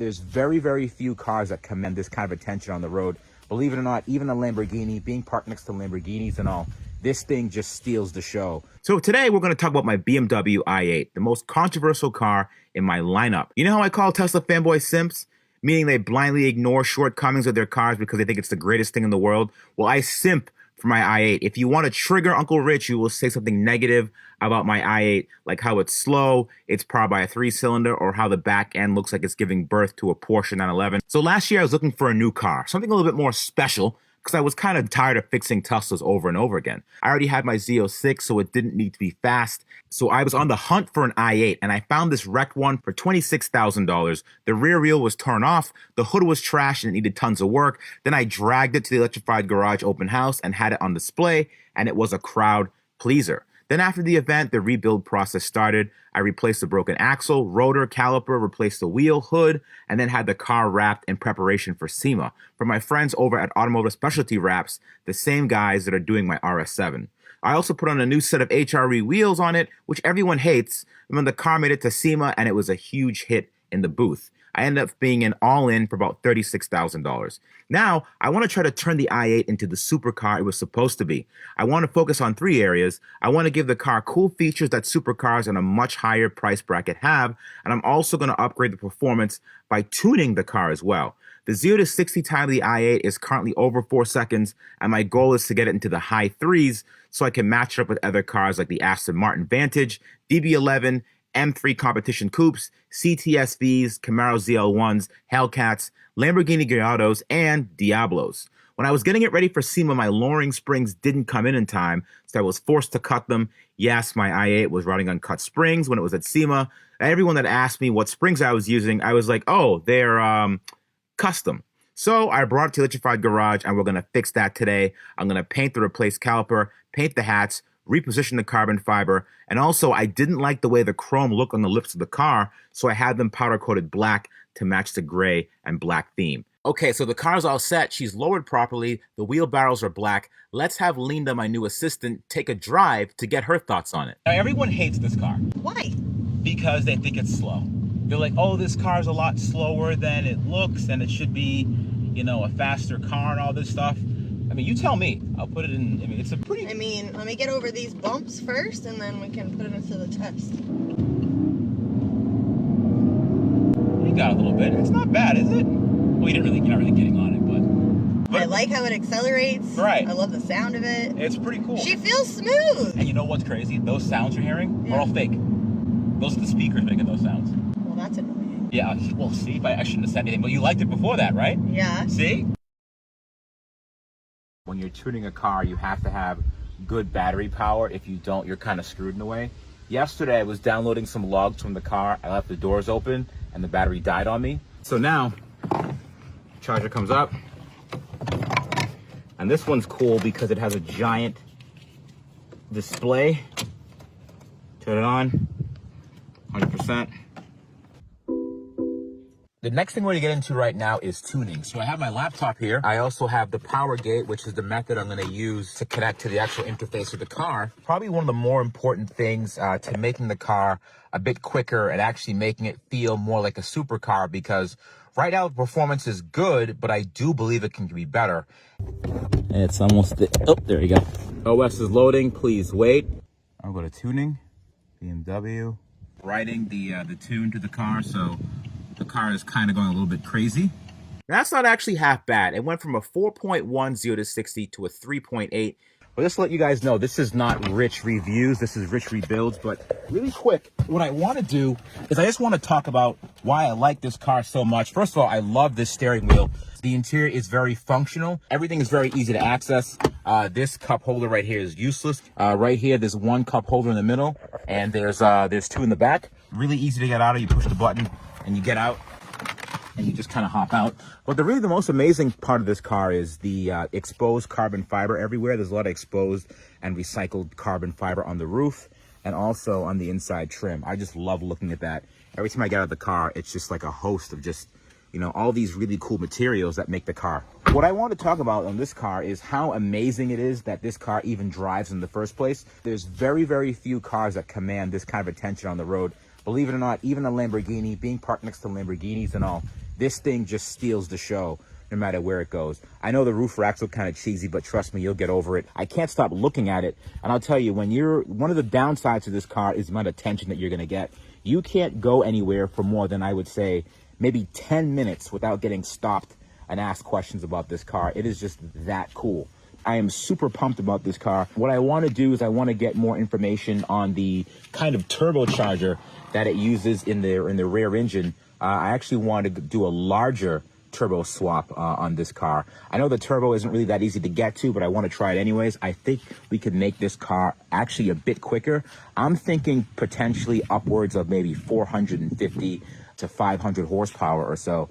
There's very, very few cars that command this kind of attention on the road. Believe it or not, even a Lamborghini, being parked next to Lamborghinis and all, this thing just steals the show. So today we're going to talk about my BMW i8, the most controversial car in my lineup. You know how I call Tesla fanboy simps? Meaning they blindly ignore shortcomings of their cars because they think it's the greatest thing in the world. Well, I simp for my i8. If you want to trigger Uncle Rich, you will say something negative about my i8, like how it's slow, it's powered by a 3-cylinder, or how the back end looks like it's giving birth to a Porsche 911. So last year I was looking for a new car, something a little bit more special, because I was kind of tired of fixing Teslas over and over again. I already had my Z06, so it didn't need to be fast. So I was on the hunt for an i8, and I found this wrecked one for $26,000. The rear wheel was torn off, the hood was trashed and it needed tons of work. Then I dragged it to the Electrified Garage open house and had it on display, and it was a crowd pleaser. Then after the event, the rebuild process started. I replaced the broken axle, rotor, caliper, replaced the wheel, hood, and then had the car wrapped in preparation for SEMA from my friends over at Automotive Specialty Wraps, the same guys that are doing my RS7. I also put on a new set of HRE wheels on it, which everyone hates. And when the car made it to SEMA, and it was a huge hit in the booth. I ended up being an all-in for about $36,000. Now, I want to try to turn the i8 into the supercar it was supposed to be. I want to focus on 3 areas. I want to give the car cool features that supercars in a much higher price bracket have, and I'm also going to upgrade the performance by tuning the car as well. The 0 to 60 time of the i8 is currently over 4 seconds, and my goal is to get it into the high 3s so I can match it up with other cars like the Aston Martin Vantage, DB11, M3 competition coupes, CTSVs, Camaro ZL1s, Hellcats, Lamborghini Gallardos, and Diablos. When I was getting it ready for SEMA, my lowering springs didn't come in time, so I was forced to cut them. Yes, my i8 was running on cut springs when it was at SEMA. Everyone that asked me what springs I was using, I was like, oh, they're custom. So I brought it to Electrified Garage, and we're going to fix that today. I'm going to paint the replaced caliper, paint the hats, reposition the carbon fiber, and also I didn't like the way the chrome looked on the lips of the car, so I had them powder coated black to match the gray and black theme. Okay, so the car's all set. She's lowered properly. The wheelbarrows are black. Let's have Linda, my new assistant, take a drive to get her thoughts on it. Now, everyone hates this car. Why? Because they think it's slow. They're like, oh, this car's a lot slower than it looks, and it should be, you know, a faster car and all this stuff. I mean, you tell me. I'll put it in. I mean, it's a pretty... I mean, let me get over these bumps first, and then we can put it into the test. You got a little bit. It's not bad, is it? Well, you're not really getting on it, but... I like how it accelerates. Right. I love the sound of it. It's pretty cool. She feels smooth. And you know what's crazy? Those sounds you're hearing are all fake. Those are the speakers making those sounds. Well, that's annoying. Yeah, well, see, I shouldn't have said anything, but you liked it before that, right? Yeah. See? When you're tuning a car, you have to have good battery power. If you don't, you're kind of screwed in a way. Yesterday, I was downloading some logs from the car. I left the doors open, and the battery died on me. So now, charger comes up. And this one's cool because it has a giant display. Turn it on, 100%. The next thing we're gonna get into right now is tuning. So I have my laptop here. I also have the power gate, which is the method I'm gonna use to connect to the actual interface of the car. Probably one of the more important things to making the car a bit quicker and actually making it feel more like a supercar, because right now the performance is good, but I do believe it can be better. It's almost, oh, there you go. OS is loading, please wait. I'll go to tuning, BMW. Writing the tune to the car, so the car is kind of going a little bit crazy. That's not actually half bad. It went from a 4.1 0 to 60 to a 3.8. But just to let you guys know, this is not Rich Reviews, this is Rich Rebuilds. But really quick, what I want to do is I just want to talk about why I like this car so much. First of all, I love this steering wheel. The interior is very functional. Everything is very easy to access. This cup holder right here is useless. Right here, there's one cup holder in the middle, and there's 2 in the back. Really easy to get out of. You push the button, and you get out, and you just kind of hop out. But the most amazing part of this car is the exposed carbon fiber everywhere. There's a lot of exposed and recycled carbon fiber on the roof and also on the inside trim. I just love looking at that. Every time I get out of the car, it's just like a host of just, you know, all these really cool materials that make the car. What I want to talk about on this car is how amazing it is that this car even drives in the first place. There's very, very few cars that command this kind of attention on the road. Believe it or not, even a Lamborghini, being parked next to Lamborghinis and all, this thing just steals the show no matter where it goes. I know the roof racks look kind of cheesy, but trust me, you'll get over it. I can't stop looking at it. And I'll tell you, one of the downsides of this car is the amount of attention that you're going to get. You can't go anywhere for more than, I would say, maybe 10 minutes without getting stopped and asked questions about this car. It is just that cool. I am super pumped about this car. What I want to do is I want to get more information on the kind of turbocharger that it uses in the rear engine. I actually want to do a larger turbo swap on this car. I know the turbo isn't really that easy to get to, but I want to try it anyways. I think we could make this car actually a bit quicker. I'm thinking potentially upwards of maybe 450 to 500 horsepower or so.